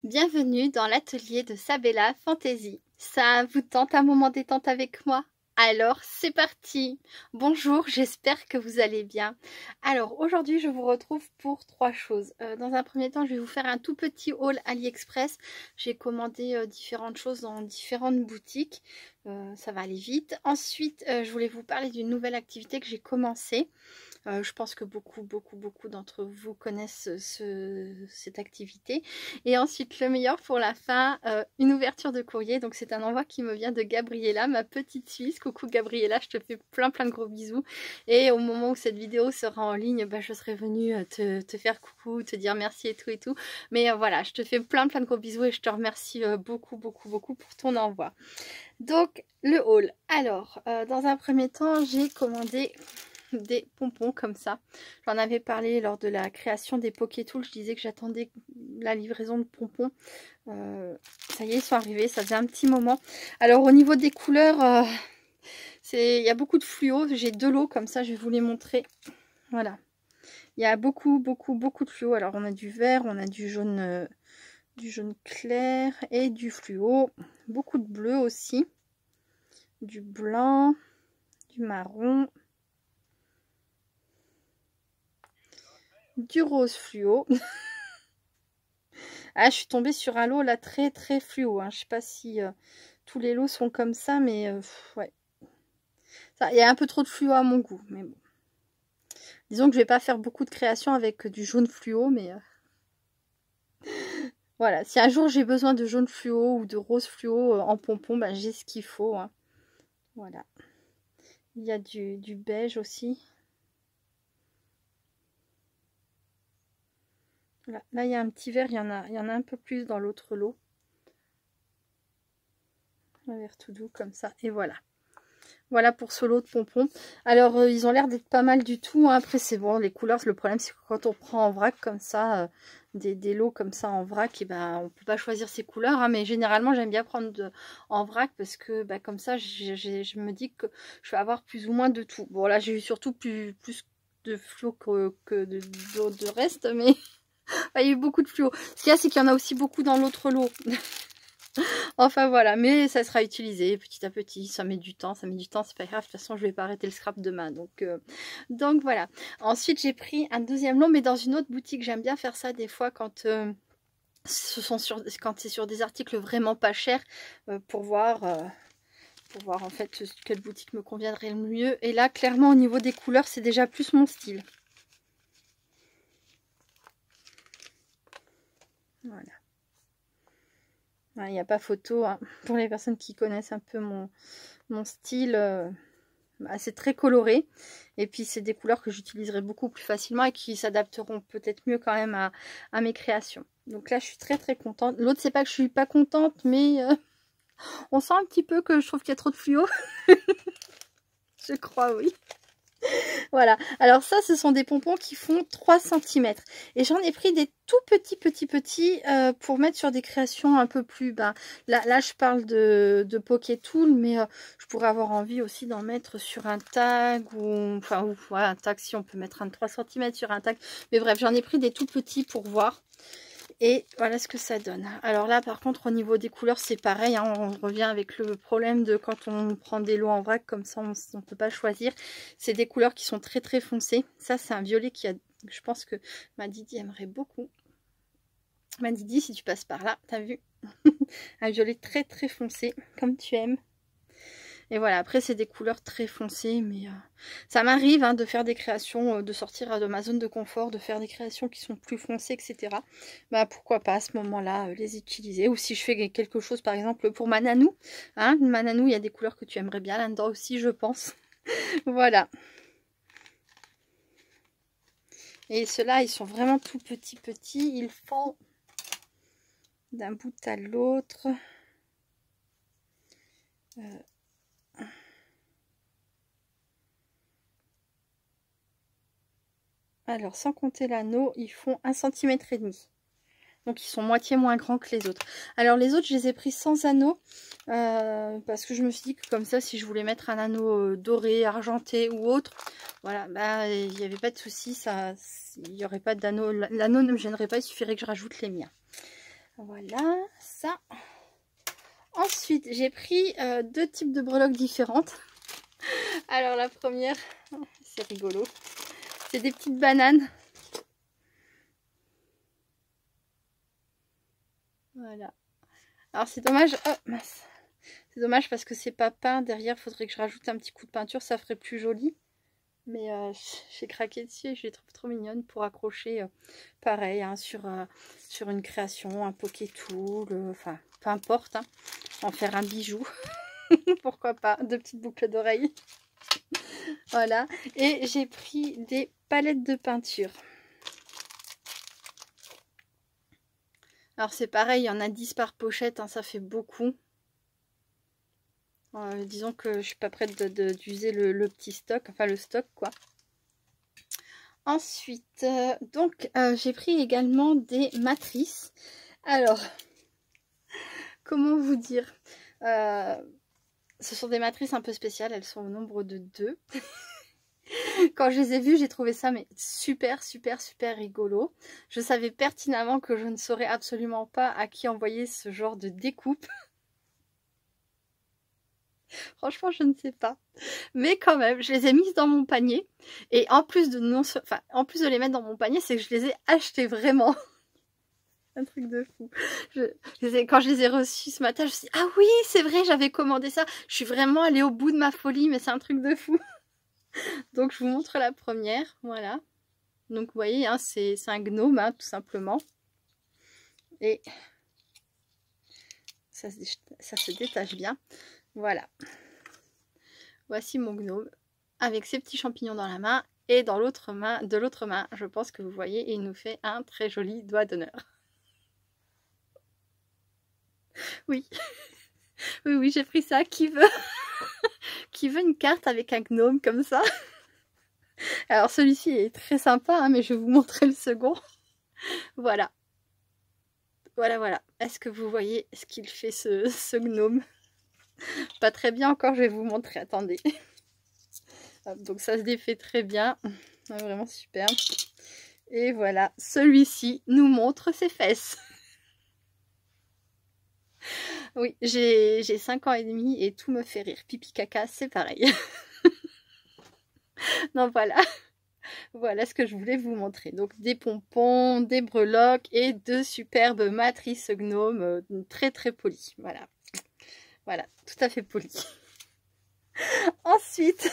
Bienvenue dans l'atelier de Sabella Fantasy. Ça vous tente un moment détente avec moi? Alors c'est parti! Bonjour, j'espère que vous allez bien. Alors aujourd'hui je vous retrouve pour trois choses. Dans un premier temps je vais vous faire un tout petit haul AliExpress. J'ai commandé différentes choses dans différentes boutiques. Ça va aller vite. Ensuite je voulais vous parler d'une nouvelle activité que j'ai commencée. Je pense que beaucoup d'entre vous connaissent cette activité. Et ensuite, le meilleur pour la fin, une ouverture de courrier. Donc, c'est un envoi qui me vient de Gabriella, ma petite Suisse. Coucou Gabriella, je te fais plein de gros bisous. Et au moment où cette vidéo sera en ligne, je serai venue te faire coucou, te dire merci et tout. Mais voilà, je te fais plein de gros bisous et je te remercie beaucoup pour ton envoi. Donc, le haul. Alors, dans un premier temps, j'ai commandé des pompons comme ça. J'en avais parlé lors de la création des Pokétools. Je disais que j'attendais la livraison de pompons. Ça y est, ils sont arrivés. Ça faisait un petit moment. Alors au niveau des couleurs, il y a beaucoup de fluo. J'ai deux lots comme ça. Je vais vous les montrer. Voilà. Il y a beaucoup de fluo. Alors on a du vert, on a du jaune clair et du fluo. Beaucoup de bleu aussi. Du blanc, du marron. Du rose fluo. Ah, je suis tombée sur un lot là très fluo. Hein. Je sais pas si tous les lots sont comme ça, mais ouais. Il y a un peu trop de fluo à mon goût, mais bon. Disons que je vais pas faire beaucoup de créations avec du jaune fluo, mais voilà. Si un jour j'ai besoin de jaune fluo ou de rose fluo en pompon, j'ai ce qu'il faut. Hein. Voilà. Il y a du beige aussi. Voilà. Là, il y a un petit vert, il y en a un peu plus dans l'autre lot. Un vert tout doux comme ça. Et voilà. Voilà pour ce lot de pompons. Alors, ils ont l'air d'être pas mal du tout. Hein. Après, c'est bon, les couleurs, le problème, c'est que quand on prend en vrac comme ça, des lots comme ça en vrac, et on peut pas choisir ses couleurs. Hein. Mais généralement, j'aime bien prendre en vrac parce que comme ça, je me dis que je vais avoir plus ou moins de tout. Bon, là, j'ai eu surtout plus de fluo que de reste, mais il y a eu beaucoup de fluo. Ce qu'il y a, c'est qu'il y en a aussi beaucoup dans l'autre lot. Enfin voilà, mais ça sera utilisé petit à petit, ça met du temps, c'est pas grave, de toute façon je vais pas arrêter le scrap demain, donc voilà. Ensuite j'ai pris un deuxième lot, mais dans une autre boutique. J'aime bien faire ça des fois quand quand c'est sur des articles vraiment pas chers, pour voir en fait quelle boutique me conviendrait le mieux. Et là clairement au niveau des couleurs c'est déjà plus mon style. Voilà. Il n'y a pas photo, hein. Pour les personnes qui connaissent un peu mon style, c'est très coloré. Et puis c'est des couleurs que j'utiliserai beaucoup plus facilement et qui s'adapteront peut-être mieux quand même à mes créations. Donc là je suis très contente. L'autre, c'est pas que je suis pas contente, mais on sent un petit peu que je trouve qu'il y a trop de fluo. Je crois, oui. Voilà, alors ça ce sont des pompons qui font 3 cm et j'en ai pris des tout petits pour mettre sur des créations un peu plus là je parle de Pokétool, mais je pourrais avoir envie aussi d'en mettre sur un tag ou voilà, un tag, si on peut mettre un 3 cm sur un tag, mais bref, j'en ai pris des tout petits pour voir. Et voilà ce que ça donne. Alors là, par contre, au niveau des couleurs, c'est pareil. Hein, on revient avec le problème de quand on prend des lots en vrac, comme ça, on ne peut pas choisir. C'est des couleurs qui sont très foncées. Ça, c'est un violet je pense que ma Didi aimerait beaucoup. Ma Didi, si tu passes par là, t'as vu? Un violet très foncé, comme tu aimes. Et voilà, après c'est des couleurs très foncées, mais ça m'arrive de faire des créations, de sortir de ma zone de confort, de faire des créations qui sont plus foncées, etc. Pourquoi pas à ce moment-là les utiliser. Ou si je fais quelque chose par exemple pour ma nanou, ma nanou, il y a des couleurs que tu aimerais bien là-dedans aussi, je pense. Voilà. Et ceux-là, ils sont vraiment tout petits. Ils font d'un bout à l'autre. Alors, sans compter l'anneau, ils font 1,5 cm. Donc, ils sont moitié moins grands que les autres. Alors, les autres, je les ai pris sans anneau. Parce que je me suis dit que comme ça, si je voulais mettre un anneau doré, argenté ou autre, voilà, il n'y avait pas de souci. Il n'y aurait pas d'anneau. L'anneau ne me gênerait pas, il suffirait que je rajoute les miens. Voilà, ça. Ensuite, j'ai pris deux types de breloques différentes. Alors la première, c'est rigolo. C'est des petites bananes. Voilà. Alors c'est dommage. Oh mince. C'est dommage parce que c'est pas peint. Derrière, il faudrait que je rajoute un petit coup de peinture. Ça ferait plus joli. Mais j'ai craqué dessus et je les trouve trop mignonnes pour accrocher. Pareil, hein, sur une création, un poké tool. Enfin, peu importe. Hein, en faire un bijou. Pourquoi pas. Deux petites boucles d'oreilles. Voilà. Et j'ai pris des palettes de peinture. Alors c'est pareil, il y en a 10 par pochette, hein, ça fait beaucoup. Disons que je suis pas prête d'user le petit stock, enfin le stock quoi. Ensuite, j'ai pris également des matrices. Alors, comment vous dire, ce sont des matrices un peu spéciales, elles sont au nombre de 2. Quand je les ai vues, j'ai trouvé ça mais super rigolo. Je savais pertinemment que je ne saurais absolument pas à qui envoyer ce genre de découpe. Franchement, je ne sais pas. Mais quand même, je les ai mises dans mon panier. Et en plus de les mettre dans mon panier, c'est que je les ai achetées vraiment. Un truc de fou. Quand je les ai reçues ce matin, je me suis dit, ah oui, c'est vrai, j'avais commandé ça. Je suis vraiment allée au bout de ma folie, mais c'est un truc de fou. Donc, je vous montre la première. Voilà. Donc, vous voyez, hein, c'est un gnome, hein, tout simplement. Et ça se détache bien. Voilà. Voici mon gnome avec ses petits champignons dans la main. Et de l'autre main, je pense que vous voyez, il nous fait un très joli doigt d'honneur. Oui, oui, j'ai pris ça. Qui veut qui veut une carte avec un gnome comme ça? Alors celui-ci est très sympa, hein, mais je vais vous montrer le second. Voilà. Voilà. Est-ce que vous voyez ce qu'il fait ce gnome? Pas très bien encore, je vais vous montrer. Attendez. Donc ça se défait très bien. Vraiment superbe. Et voilà, celui-ci nous montre ses fesses. Oui, j'ai 5 ans et demi et tout me fait rire. Pipi caca, c'est pareil. Non, voilà. Voilà ce que je voulais vous montrer. Donc des pompons, des breloques et deux superbes matrices gnomes très polies. Voilà. Voilà, tout à fait polies. Ensuite,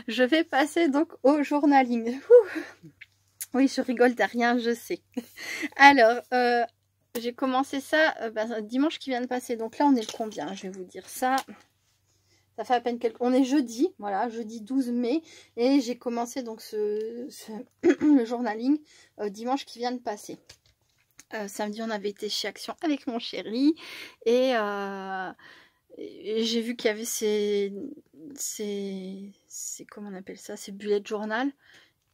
je vais passer donc au journaling. Ouh. Oui, je rigole de rien, je sais. Alors, j'ai commencé ça dimanche qui vient de passer. Donc là, on est le combien? Je vais vous dire ça. Ça fait à peine quelques... On est jeudi, voilà, jeudi 12 mai. Et j'ai commencé donc le journaling dimanche qui vient de passer. Samedi, on avait été chez Action avec mon chéri. Et j'ai vu qu'il y avait comment on appelle ça? Ces bullet journal.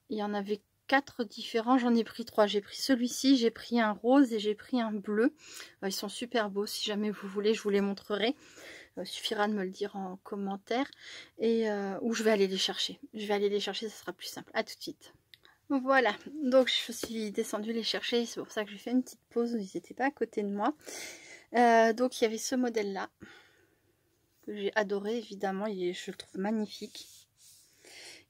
Il y en avait 4 différents, j'en ai pris 3. J'ai pris celui-ci, j'ai pris un rose et j'ai pris un bleu. Ils sont super beaux, si jamais vous voulez, je vous les montrerai. Il suffira de me le dire en commentaire. Et où je vais aller les chercher. Je vais aller les chercher, ça sera plus simple. A tout de suite. Voilà, donc je suis descendue les chercher. C'est pour ça que j'ai fait une petite pause, ils n'étaient pas à côté de moi. Donc il y avait ce modèle-là, que j'ai adoré évidemment, je le trouve magnifique.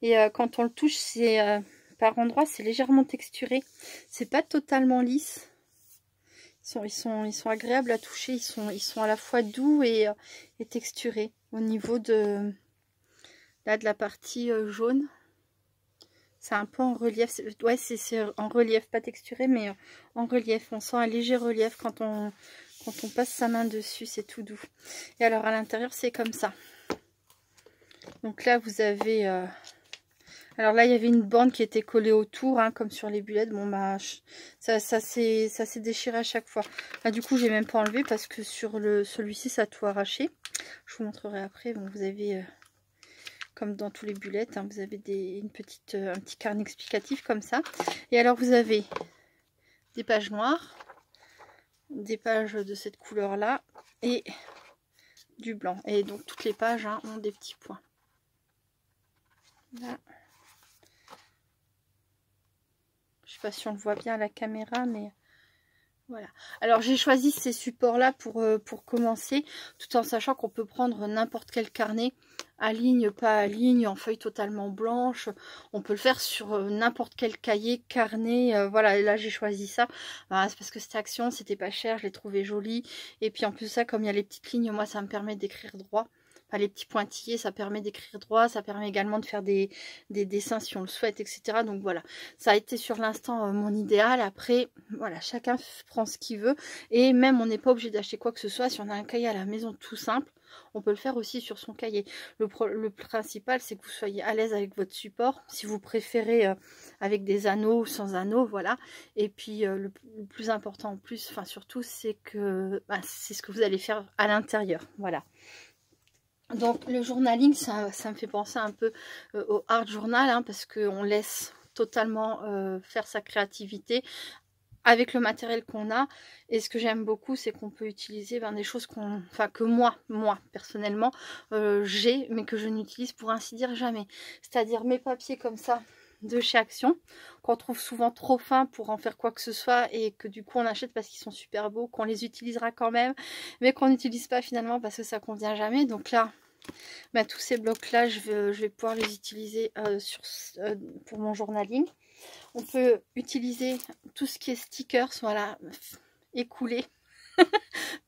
Et quand on le touche, c'est... par endroits, c'est légèrement texturé. C'est pas totalement lisse. Ils sont agréables à toucher. Ils sont à la fois doux et texturés. Au niveau de la partie jaune, c'est un peu en relief. Ouais, c'est en relief, pas texturé, mais en relief. On sent un léger relief quand on passe sa main dessus. C'est tout doux. Et alors à l'intérieur, c'est comme ça. Donc là, vous avez... alors là, il y avait une bande qui était collée autour, hein, comme sur les bulettes. Bon, bah, ça s'est déchiré à chaque fois. Là, du coup, j'ai même pas enlevé parce que sur celui-ci, ça a tout arraché. Je vous montrerai après. Bon, vous avez, comme dans tous les bulettes, hein, vous avez un petit carnet explicatif comme ça. Et alors, vous avez des pages noires, des pages de cette couleur-là et du blanc. Et donc, toutes les pages hein, ont des petits points. Là. Je sais pas si on le voit bien à la caméra, mais Voilà. Alors j'ai choisi ces supports-là pour commencer, tout en sachant qu'on peut prendre n'importe quel carnet, à ligne, pas à ligne, en feuille totalement blanche. On peut le faire sur n'importe quel cahier, carnet. Voilà, et là j'ai choisi ça. C'est parce que c'était Action, c'était pas cher, je l'ai trouvé joli. Et puis en plus de ça, comme il y a les petites lignes, moi ça me permet d'écrire droit. Enfin, les petits pointillés, ça permet d'écrire droit, ça permet également de faire des dessins si on le souhaite, etc. Donc voilà, ça a été sur l'instant mon idéal. Après, voilà, chacun prend ce qu'il veut. Et même, on n'est pas obligé d'acheter quoi que ce soit. Si on a un cahier à la maison tout simple, on peut le faire aussi sur son cahier. Le principal, c'est que vous soyez à l'aise avec votre support. Si vous préférez avec des anneaux ou sans anneaux, voilà. Et puis, le plus important en plus, enfin surtout, c'est que c'est ce que vous allez faire à l'intérieur. Voilà. Donc le journaling, ça me fait penser un peu au art journal, hein, parce qu'on laisse totalement faire sa créativité avec le matériel qu'on a. Et ce que j'aime beaucoup, c'est qu'on peut utiliser des choses que moi personnellement, j'ai, mais que je n'utilise pour ainsi dire jamais. C'est-à-dire mes papiers comme ça, de chez Action, qu'on trouve souvent trop fins pour en faire quoi que ce soit, et que du coup on achète parce qu'ils sont super beaux, qu'on les utilisera quand même, mais qu'on n'utilise pas finalement parce que ça convient jamais. Donc là, tous ces blocs là je vais pouvoir les utiliser pour mon journaling. On peut utiliser tout ce qui est stickers, voilà, écouler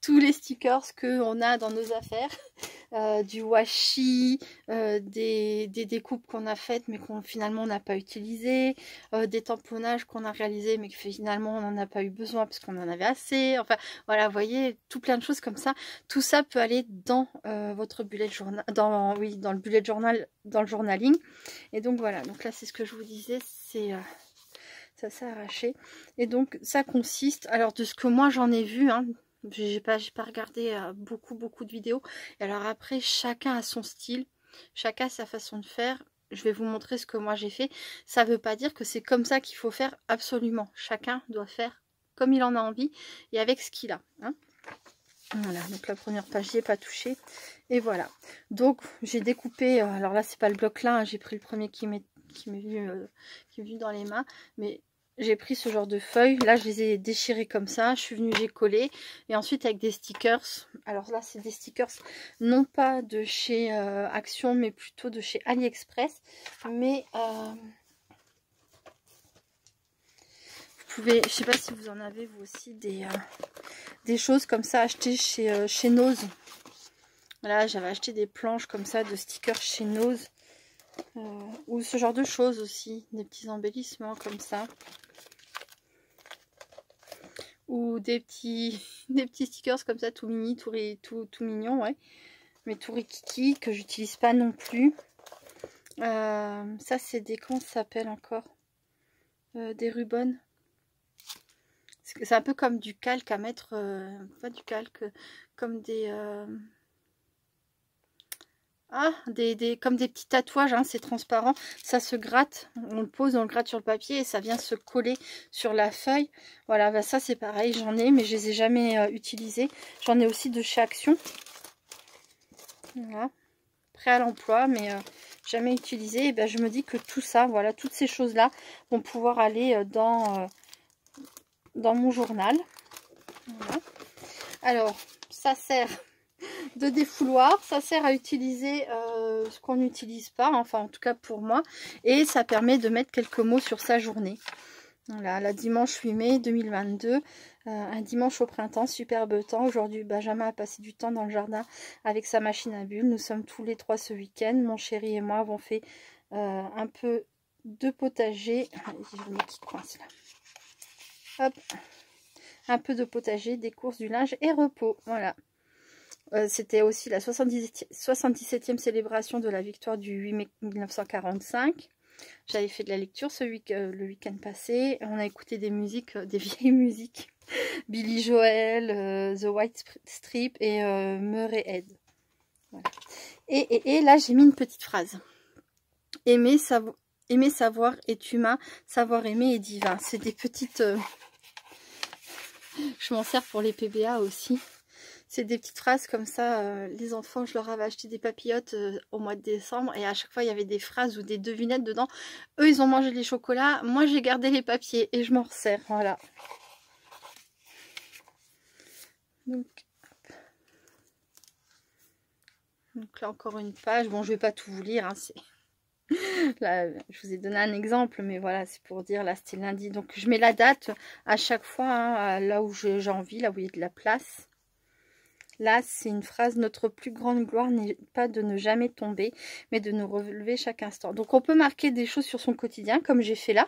tous les stickers qu'on a dans nos affaires, du washi, des découpes qu'on a faites mais qu'on finalement n'a pas utilisé, des tamponnages qu'on a réalisés mais que finalement on n'en a pas eu besoin parce qu'on en avait assez. Enfin voilà, vous voyez, tout plein de choses comme ça. Tout ça peut aller dans votre bullet journal, dans le bullet journal, dans le journaling. Et donc voilà, donc là c'est ce que je vous disais, c'est ça s'est arraché. Et donc ça consiste, alors de ce que moi j'en ai vu, hein, j'ai pas regardé beaucoup de vidéos. Et alors après, chacun a son style, chacun a sa façon de faire. Je vais vous montrer ce que moi j'ai fait. Ça veut pas dire que c'est comme ça qu'il faut faire absolument. Chacun doit faire comme il en a envie et avec ce qu'il a, hein. Voilà, donc la première page, j'y ai pas touché. Et voilà, donc j'ai découpé, alors là c'est pas le bloc là, hein, j'ai pris le premier qui m'est venu dans les mains, mais j'ai pris ce genre de feuilles. Là je les ai déchirées comme ça, je suis venue, j'ai collé, et ensuite avec des stickers. Alors là c'est des stickers non pas de chez Action, mais plutôt de chez AliExpress. Mais vous pouvez, je sais pas si vous en avez vous aussi des choses comme ça achetées chez Nose. Voilà, j'avais acheté des planches comme ça de stickers chez Nose. Ou ce genre de choses aussi, des petits embellissements comme ça, ou des petits stickers comme ça tout mini, tout mignon, ouais, mais tout rikiki, que j'utilise pas non plus. Ça c'est des, comment ça s'appelle encore, des rubans. C'est un peu comme du calque à mettre, pas du calque, comme des comme des petits tatouages, hein, c'est transparent, ça se gratte, on le pose, on le gratte sur le papier et ça vient se coller sur la feuille. Voilà, ça c'est pareil, j'en ai, mais je les ai jamais utilisés. J'en ai aussi de chez Action. Voilà, prêt à l'emploi, mais jamais utilisé. Et je me dis que tout ça, voilà, toutes ces choses-là vont pouvoir aller dans mon journal. Voilà. Alors, ça sert de défouloir, ça sert à utiliser ce qu'on n'utilise pas, enfin en tout cas pour moi, et ça permet de mettre quelques mots sur sa journée. Voilà, la dimanche 8 mai 2022, un dimanche au printemps, superbe temps. Aujourd'hui, Benjamin a passé du temps dans le jardin avec sa machine à bulles. Nous sommes tous les trois ce week-end. Mon chéri et moi avons fait un peu de potager. J'ai le nez qui coince là. Hop, un peu de potager, des courses, du linge et repos. Voilà. C'était aussi la 77e célébration de la victoire du 8 mai 1945. J'avais fait de la lecture le week-end passé. On a écouté des musiques, des vieilles musiques. Billy Joel, The White Strip et Murray Head. Voilà. Et là, j'ai mis une petite phrase. Aimer, savoir est humain, savoir aimer est divin. C'est des petites... Je m'en sers pour les PBA aussi. C'est des petites phrases comme ça. Les enfants, je leur avais acheté des papillotes au mois de décembre. Et à chaque fois, il y avait des phrases ou des devinettes dedans. Eux, ils ont mangé les chocolats. Moi, j'ai gardé les papiers et je m'en resserre. Voilà. Donc là encore une page. Bon, je vais pas tout vous lire, hein, c'est... Là, je vous ai donné un exemple, mais voilà, c'est pour dire, là, c'était lundi. Donc, je mets la date à chaque fois, hein, là où j'ai envie, là où il y a de la place. Là, c'est une phrase: notre plus grande gloire n'est pas de ne jamais tomber, mais de nous relever chaque instant. Donc, on peut marquer des choses sur son quotidien, comme j'ai fait là.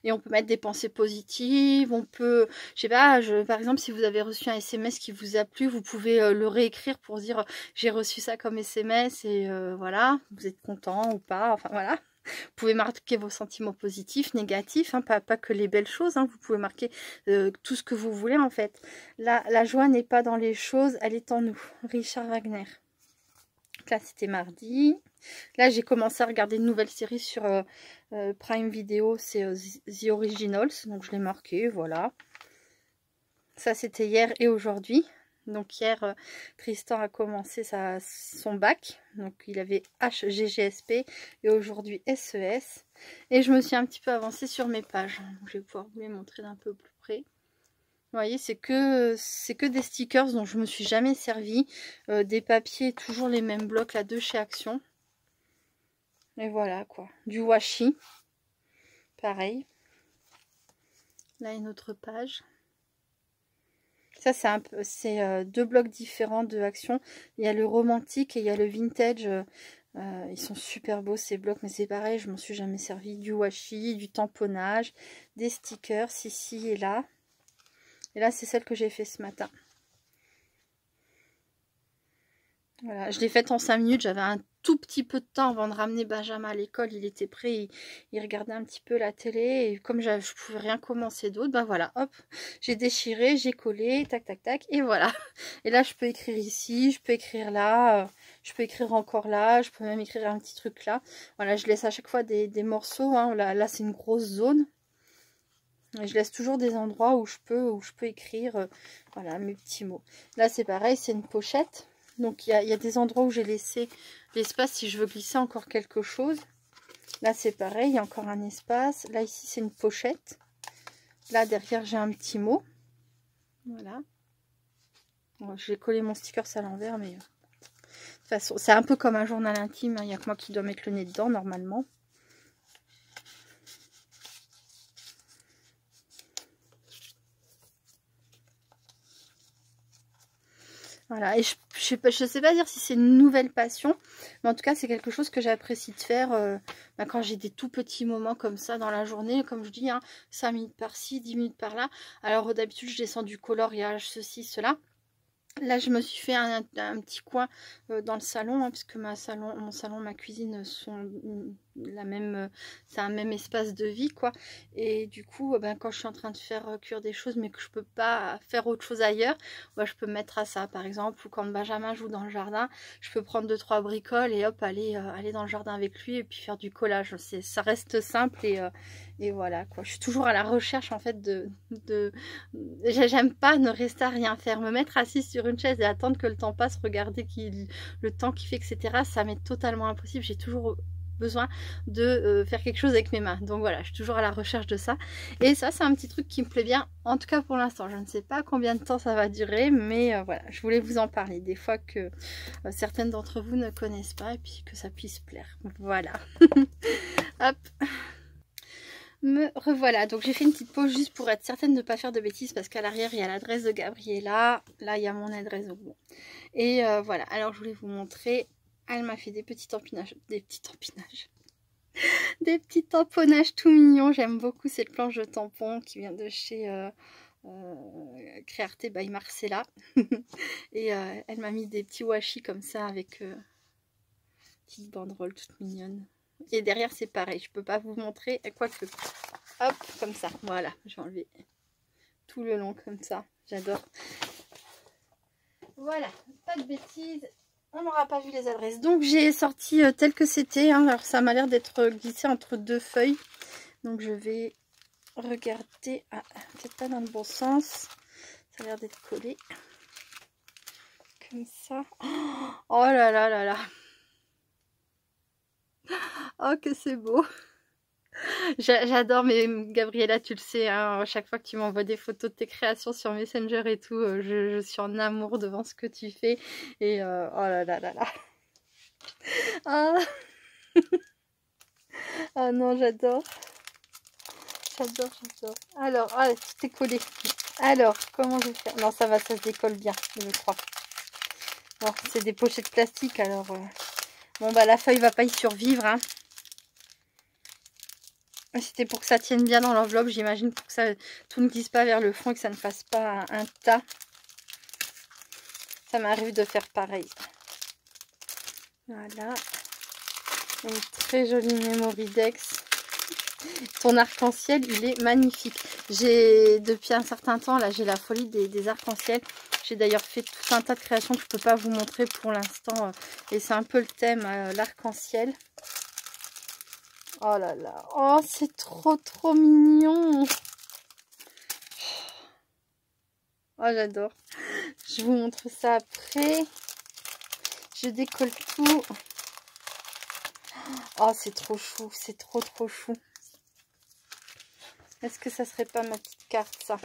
Et on peut mettre des pensées positives, on peut, je sais pas, par exemple, si vous avez reçu un SMS qui vous a plu, vous pouvez le réécrire pour dire j'ai reçu ça comme SMS et voilà, vous êtes content ou pas, enfin voilà. Vous pouvez marquer vos sentiments positifs, négatifs, hein, pas que les belles choses, hein, vous pouvez marquer tout ce que vous voulez en fait. La joie n'est pas dans les choses, elle est en nous. Richard Wagner. Là, c'était mardi. Là, j'ai commencé à regarder une nouvelle série sur Prime Video, c'est The Originals. Donc, je l'ai marqué, voilà. Ça, c'était hier et aujourd'hui. Donc, hier, Tristan a commencé son bac. Donc, il avait HGGSP et aujourd'hui SES. Et je me suis un petit peu avancée sur mes pages. Donc, je vais pouvoir vous les montrer d'un peu plus près. Vous voyez, c'est que des stickers dont je me suis jamais servi. Des papiers, toujours les mêmes blocs là de chez Action. Et voilà quoi. Du washi. Pareil. Là, une autre page. Ça, c'est deux blocs différents de Action. Il y a le romantique et il y a le vintage. Ils sont super beaux ces blocs, mais c'est pareil, je m'en suis jamais servi. Du washi, du tamponnage, des stickers ici et là. Et là, c'est celle que j'ai fait ce matin. Voilà, je l'ai faite en 5 minutes. J'avais un tout petit peu de temps avant de ramener Benjamin à l'école. Il était prêt, il regardait un petit peu la télé. Et comme je ne pouvais rien commencer d'autre, ben voilà, hop, j'ai déchiré, j'ai collé, tac, tac, tac, et voilà. Et là, je peux écrire ici, je peux écrire là, je peux écrire encore là, je peux même écrire un petit truc là. Voilà, je laisse à chaque fois des morceaux. Hein. Là c'est une grosse zone. Et je laisse toujours des endroits où je peux écrire voilà, mes petits mots. Là, c'est pareil, c'est une pochette. Donc, il y a des endroits où j'ai laissé l'espace si je veux glisser encore quelque chose. Là, c'est pareil, il y a encore un espace. Là, ici, c'est une pochette. Là, derrière, j'ai un petit mot. Voilà. Bon, j'ai collé mon sticker à l'envers, mais de toute façon, c'est un peu comme un journal intime. Hein. Il n'y a que moi qui dois mettre le nez dedans, normalement. Voilà, et je sais pas dire si c'est une nouvelle passion, mais en tout cas, c'est quelque chose que j'apprécie de faire quand j'ai des tout petits moments comme ça dans la journée. Comme je dis, hein, 5 minutes par-ci, 10 minutes par-là. Alors, d'habitude, je descends du coloriage, ceci, cela. Là, je me suis fait un petit coin dans le salon, hein, puisque mon salon, ma cuisine sont c'est un même espace de vie, quoi. Et du coup, quand je suis en train de faire cuire des choses, mais que je peux pas faire autre chose ailleurs, je peux me mettre à ça, par exemple. Ou quand Benjamin joue dans le jardin, je peux prendre 2-3 bricoles et hop, aller dans le jardin avec lui et puis faire du collage. Ça reste simple et voilà, quoi. Je suis toujours à la recherche, en fait, j'aime pas ne rester à rien faire. Me mettre assise sur une chaise et attendre que le temps passe, regarder le temps qui fait, etc. Ça m'est totalement impossible. J'ai toujours besoin de faire quelque chose avec mes mains. Donc voilà, je suis toujours à la recherche de ça. Et ça, c'est un petit truc qui me plaît bien. En tout cas, pour l'instant, je ne sais pas combien de temps ça va durer. Mais voilà, je voulais vous en parler. Des fois que certaines d'entre vous ne connaissent pas et puis que ça puisse plaire. Voilà. Hop. Me revoilà, donc j'ai fait une petite pause juste pour être certaine de ne pas faire de bêtises parce qu'à l'arrière il y a l'adresse de Gabriella, là il y a mon adresse au bout. Et voilà, alors je voulais vous montrer, elle m'a fait des petits tamponnages, des petits tamponnages tout mignons, j'aime beaucoup cette planche de tampon qui vient de chez Créarté by Marcella. Et elle m'a mis des petits washi comme ça avec petite banderole toute mignonne. Et derrière c'est pareil, je peux pas vous montrer, quoique. Hop, comme ça, voilà, je vais enlever tout le long comme ça, j'adore. Voilà, pas de bêtises, on n'aura pas vu les adresses. Donc j'ai sorti tel que c'était, hein. Alors ça m'a l'air d'être glissé entre deux feuilles. Donc je vais regarder, ah, peut-être pas dans le bon sens, ça a l'air d'être collé. Comme ça, oh là là là là. Oh que c'est beau. J'adore, mais Gabriella, tu le sais, hein, à chaque fois que tu m'envoies des photos de tes créations sur Messenger et tout, je suis en amour devant ce que tu fais. Et oh là là là là. Ah, ah non, j'adore. J'adore, j'adore. Alors, ah, tout est collé. Alors, comment je vais faire? Non, ça va, ça se décolle bien, je crois. Bon, c'est des pochettes plastique, alors... Bon, bah, la feuille va pas y survivre, hein. C'était pour que ça tienne bien dans l'enveloppe, j'imagine, pour que ça tout ne glisse pas vers le fond et que ça ne fasse pas un tas. Ça m'arrive de faire pareil. Voilà. Une très jolie Mémoridex. Ton arc-en-ciel, il est magnifique. J'ai, depuis un certain temps, là, j'ai la folie des arcs-en-ciel. J'ai d'ailleurs fait tout un tas de créations que je ne peux pas vous montrer pour l'instant. Et c'est un peu le thème, l'arc-en-ciel. Oh là là. Oh, c'est trop, trop mignon. Oh, j'adore. Je vous montre ça après. Je décolle tout. Oh, c'est trop chou. C'est trop, trop chou. Est-ce que ça serait pas ma petite carte, ça?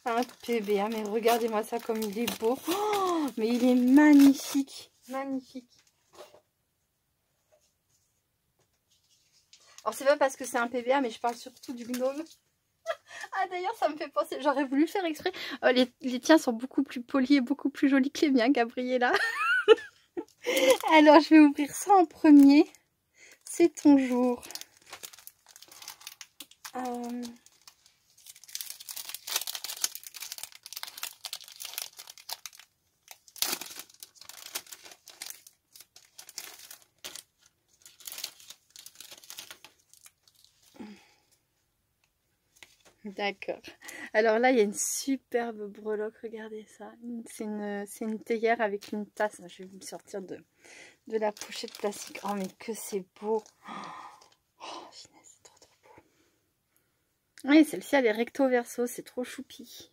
Un PBA, mais regardez-moi ça comme il est beau. Oh, mais il est magnifique. Magnifique. Alors, c'est pas parce que c'est un PBA, mais je parle surtout du gnome. Ah, d'ailleurs, ça me fait penser, j'aurais voulu le faire exprès. Les tiens sont beaucoup plus polis et beaucoup plus jolis que les miens, Gabriella. Alors, je vais ouvrir ça en premier. C'est ton jour. D'accord. Alors là, il y a une superbe breloque. Regardez ça. C'est une théière avec une tasse. Je vais vous le sortir de la pochette plastique. Oh, mais que c'est beau. Oh, c'est trop, trop beau. Oui, celle-ci, elle est recto verso. C'est trop choupi.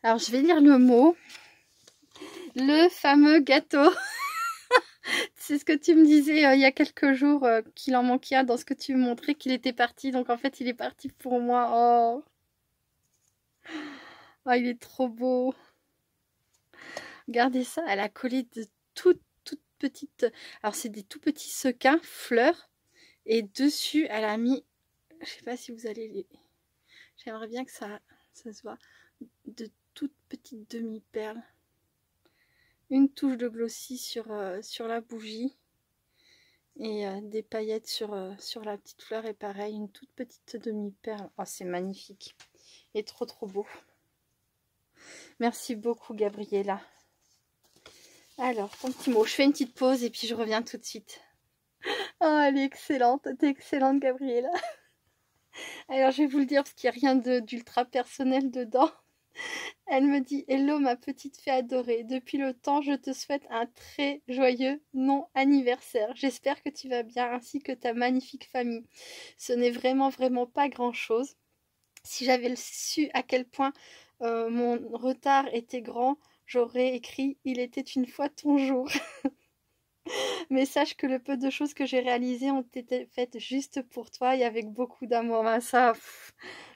Alors, je vais lire le mot. Le fameux gâteau. C'est ce que tu me disais il y a quelques jours qu'il en manquait un dans ce que tu me montrais, qu'il était parti. Donc en fait, il est parti pour moi. Oh, oh il est trop beau. Regardez ça, elle a collé de toutes petites... Alors c'est des tout petits sequins, fleurs. Et dessus, elle a mis... Je sais pas si vous allez les... J'aimerais bien que ça se voit. De toutes petites demi-perles. Une touche de glossy sur la bougie. Et des paillettes sur la petite fleur. Et pareil, une toute petite demi-perle. Oh, c'est magnifique. Et trop, trop beau. Merci beaucoup, Gabriella. Alors, ton petit mot. Je fais une petite pause et puis je reviens tout de suite. Oh, elle est excellente. T'es excellente, Gabriella. Alors, je vais vous le dire parce qu'il n'y a rien d'ultra personnel dedans. Elle me dit: Hello ma petite fée adorée, depuis le temps je te souhaite un très joyeux non-anniversaire. J'espère que tu vas bien ainsi que ta magnifique famille. Ce n'est vraiment pas grand chose. Si j'avais su à quel point mon retard était grand, j'aurais écrit: il était une fois ton jour. Mais sache que le peu de choses que j'ai réalisées ont été faites juste pour toi et avec beaucoup d'amour. Ben ça,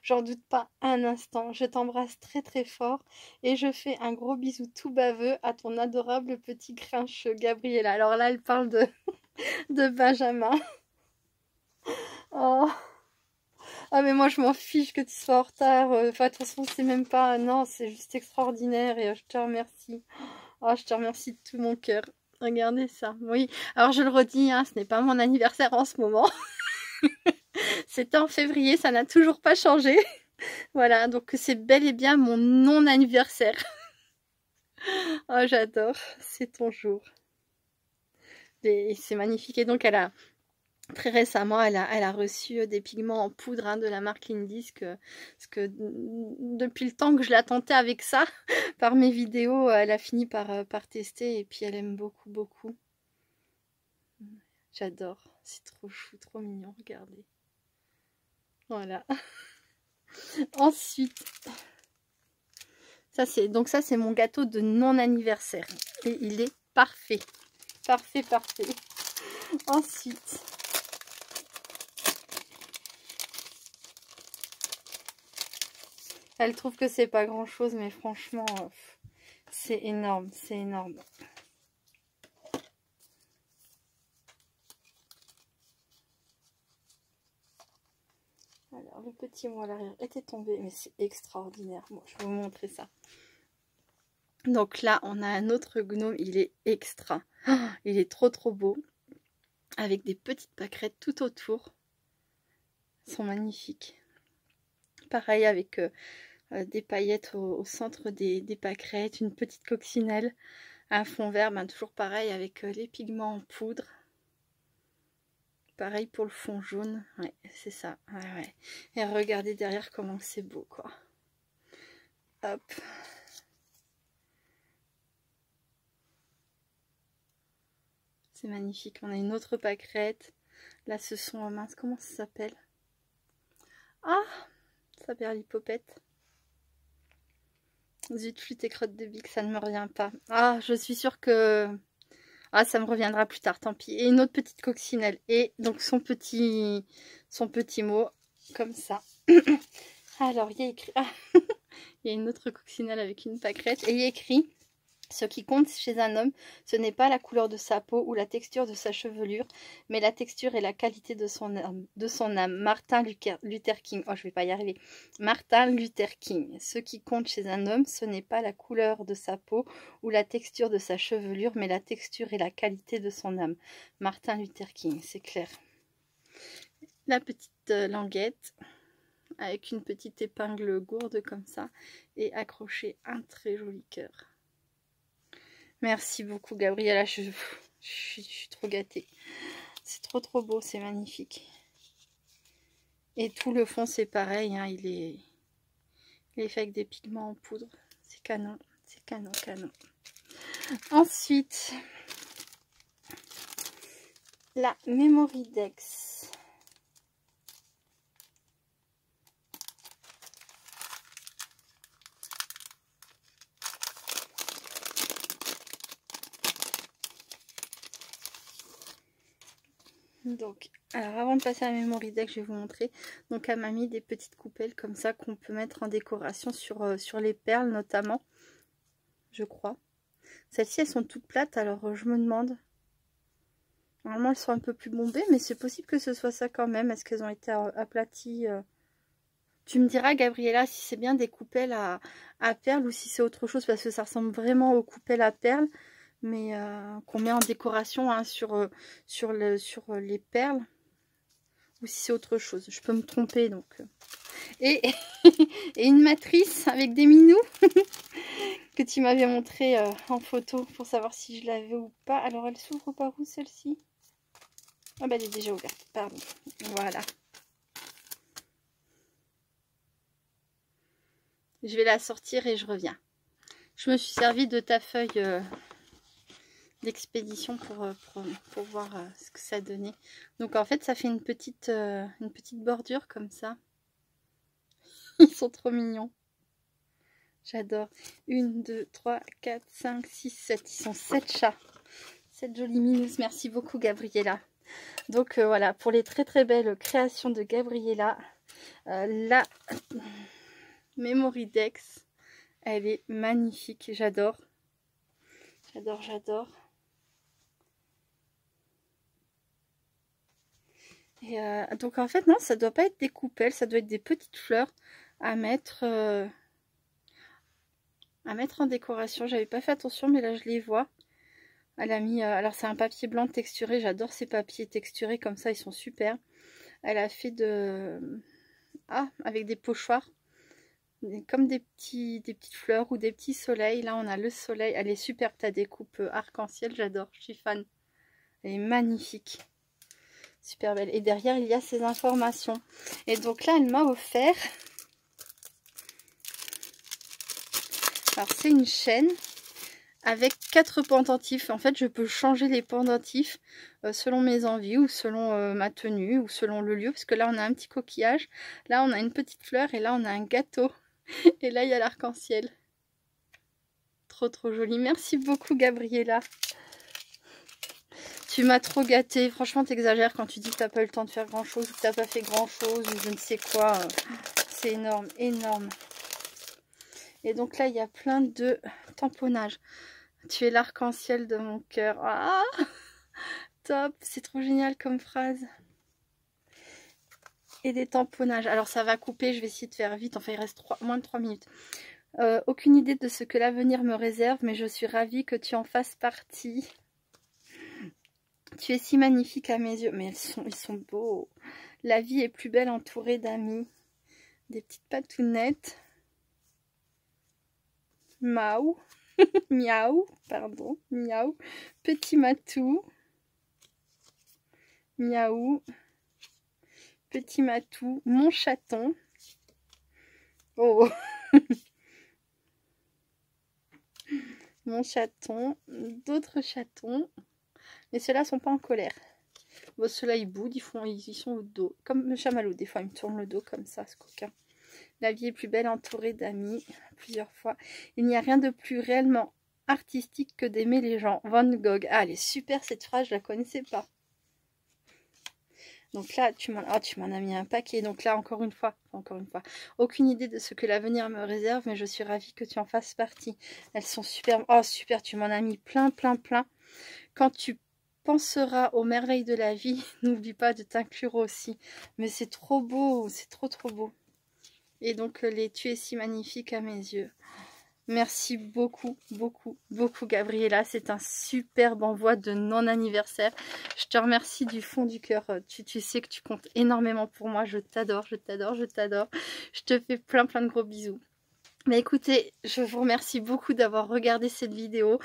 j'en doute pas un instant. Je t'embrasse très très fort et je fais un gros bisou tout baveux à ton adorable petit grincheux Gabriella. Alors là, elle parle de Benjamin. Oh. Ah mais moi je m'en fiche que tu sois en retard. Enfin, de toute façon, c'est même pas... Non, c'est juste extraordinaire et je te remercie. Oh, je te remercie de tout mon cœur. Regardez ça. Oui, alors je le redis, hein, ce n'est pas mon anniversaire en ce moment. C'était en février, ça n'a toujours pas changé. Voilà, donc c'est bel et bien mon non-anniversaire. Oh, j'adore. C'est ton jour. Et c'est magnifique. Et donc, elle a... Très récemment, elle a reçu des pigments en poudre hein, de la marque Indisc. Parce que depuis le temps que je la tentais avec ça, par mes vidéos, elle a fini par tester. Et puis, elle aime beaucoup. J'adore. C'est trop chou, trop mignon, regardez. Voilà. Ensuite, ça c'est mon gâteau de non-anniversaire. Et il est parfait. Parfait, parfait. Ensuite, elle trouve que c'est pas grand chose, mais franchement, c'est énorme, c'est énorme. Alors, le petit mot à l'arrière était tombé, mais c'est extraordinaire. Bon, je vais vous montrer ça. Donc là, on a un autre gnome, il est extra. Oh, il est trop trop beau. Avec des petites pâquerettes tout autour. Ils sont magnifiques. Pareil avec des paillettes au centre des pâquerettes, une petite coccinelle, un fond vert, ben, toujours pareil avec les pigments en poudre. Pareil pour le fond jaune, ouais, c'est ça. Ouais, ouais. Et regardez derrière comment c'est beau, quoi. Hop. C'est magnifique. On a une autre pâquerette. Là, ce sont, mince, comment ça s'appelle? Ah, ça berlipopette. Zut, flûte et crotte de bique, ça ne me revient pas. Ah, je suis sûre que... Ah, ça me reviendra plus tard, tant pis. Et une autre petite coccinelle. Et donc son petit mot, comme ça. Alors, il y a écrit... Ah, il y a une autre coccinelle avec une pâquerette. Et il y a écrit... Ce qui compte chez un homme, ce n'est pas la couleur de sa peau ou la texture de sa chevelure, mais la texture et la qualité de son âme. Martin Luther King. Oh, je vais pas y arriver. Martin Luther King. Ce qui compte chez un homme, ce n'est pas la couleur de sa peau ou la texture de sa chevelure, mais la texture et la qualité de son âme. Martin Luther King, c'est clair. La petite languette avec une petite épingle gourde comme ça et accrocher un très joli cœur. Merci beaucoup Gabriella, je suis trop gâtée. C'est trop trop beau, c'est magnifique. Et tout le fond c'est pareil, hein, il est fait avec des pigments en poudre. C'est canon, c'est canon, canon. Ensuite, la Memory Dex. Donc, alors avant de passer à la Memory Deck, je vais vous montrer. Donc, elle m'a mis des petites coupelles comme ça qu'on peut mettre en décoration sur les perles notamment, je crois. Celles-ci, elles sont toutes plates, alors je me demande. Normalement, elles sont un peu plus bombées, mais c'est possible que ce soit ça quand même. Est-ce qu'elles ont été aplaties Tu me diras, Gabriella, si c'est bien des coupelles à perles ou si c'est autre chose, parce que ça ressemble vraiment aux coupelles à perles. Mais qu'on met en décoration hein, sur les perles, ou si c'est autre chose, je peux me tromper donc. Et une matrice avec des minous que tu m'avais montré en photo pour savoir si je l'avais ou pas. Alors elle s'ouvre par où celle-ci? Ah bah elle est déjà ouverte, pardon. Voilà. Je vais la sortir et je reviens. Je me suis servi de ta feuille d'expédition pour voir ce que ça donnait. Donc en fait ça fait une petite bordure comme ça. Ils sont trop mignons. J'adore. 1, 2, 3, 4, 5, 6, 7. Ils sont 7 chats. 7 jolies minous. Merci beaucoup Gabriella. Donc voilà, pour les très très belles créations de Gabriella, la Memory Dex, elle est magnifique. J'adore. J'adore, j'adore. Et donc en fait non, ça doit pas être des coupelles, ça doit être des petites fleurs à mettre en décoration. J'avais pas fait attention mais là je les vois. Elle a mis, alors c'est un papier blanc texturé, j'adore ces papiers texturés comme ça, ils sont super. Elle a fait avec des pochoirs, comme des petites fleurs ou des petits soleils. Là on a le soleil, elle est superbe, t'as des coupes arc-en-ciel, j'adore, je suis fan. Elle est magnifique. Super belle. Et derrière, il y a ces informations. Et donc là, elle m'a offert... Alors, c'est une chaîne avec 4 pendentifs. En fait, je peux changer les pendentifs selon mes envies ou selon ma tenue ou selon le lieu. Parce que là, on a un petit coquillage, là, on a une petite fleur et là, on a un gâteau. Et là, il y a l'arc-en-ciel. Trop, trop joli. Merci beaucoup, Gabriella. Tu m'as trop gâtée. Franchement, t'exagères quand tu dis que t'as pas eu le temps de faire grand-chose ou que t'as pas fait grand-chose ou je ne sais quoi. C'est énorme, énorme. Et donc là, il y a plein de tamponnages. Tu es l'arc-en-ciel de mon cœur. Ah, top, c'est trop génial comme phrase. Et des tamponnages. Alors ça va couper, je vais essayer de faire vite. Enfin, il reste moins de 3 minutes. Aucune idée de ce que l'avenir me réserve, mais je suis ravie que tu en fasses partie. Tu es si magnifique à mes yeux. Mais ils sont beaux. La vie est plus belle entourée d'amis. Des petites patounettes. Miaou. Miaou, pardon. Miaou. Petit matou. Miaou. Petit matou. Mon chaton. Oh. Mon chaton. D'autres chatons. Mais ceux-là sont pas en colère. Bon, ceux-là, ils boudent, ils sont au dos. Comme le chamallow, des fois, il me tourne le dos comme ça, ce coquin. La vie est plus belle entourée d'amis, plusieurs fois. Il n'y a rien de plus réellement artistique que d'aimer les gens. Van Gogh. Ah, elle est super cette phrase, je la connaissais pas. Donc là, tu m'en as mis un paquet. Donc là, encore une fois, aucune idée de ce que l'avenir me réserve, mais je suis ravie que tu en fasses partie. Elles sont superbes. Oh, super, tu m'en as mis plein, plein, plein. Quand tu penseras aux merveilles de la vie, n'oublie pas de t'inclure aussi. Mais c'est trop beau, c'est trop, trop beau. Et donc, tu es si magnifique à mes yeux. Merci beaucoup, beaucoup, beaucoup, Gabriella. C'est un superbe envoi de non-anniversaire. Je te remercie du fond du cœur. Tu sais que tu comptes énormément pour moi. Je t'adore, je t'adore, je t'adore. Je te fais plein, plein de gros bisous. Mais écoutez, je vous remercie beaucoup d'avoir regardé cette vidéo,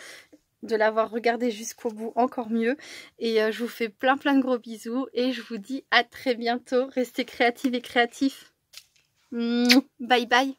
de l'avoir regardée jusqu'au bout, encore mieux. Et je vous fais plein, plein de gros bisous. Et je vous dis à très bientôt. Restez créatifs et créatifs. Bye, bye.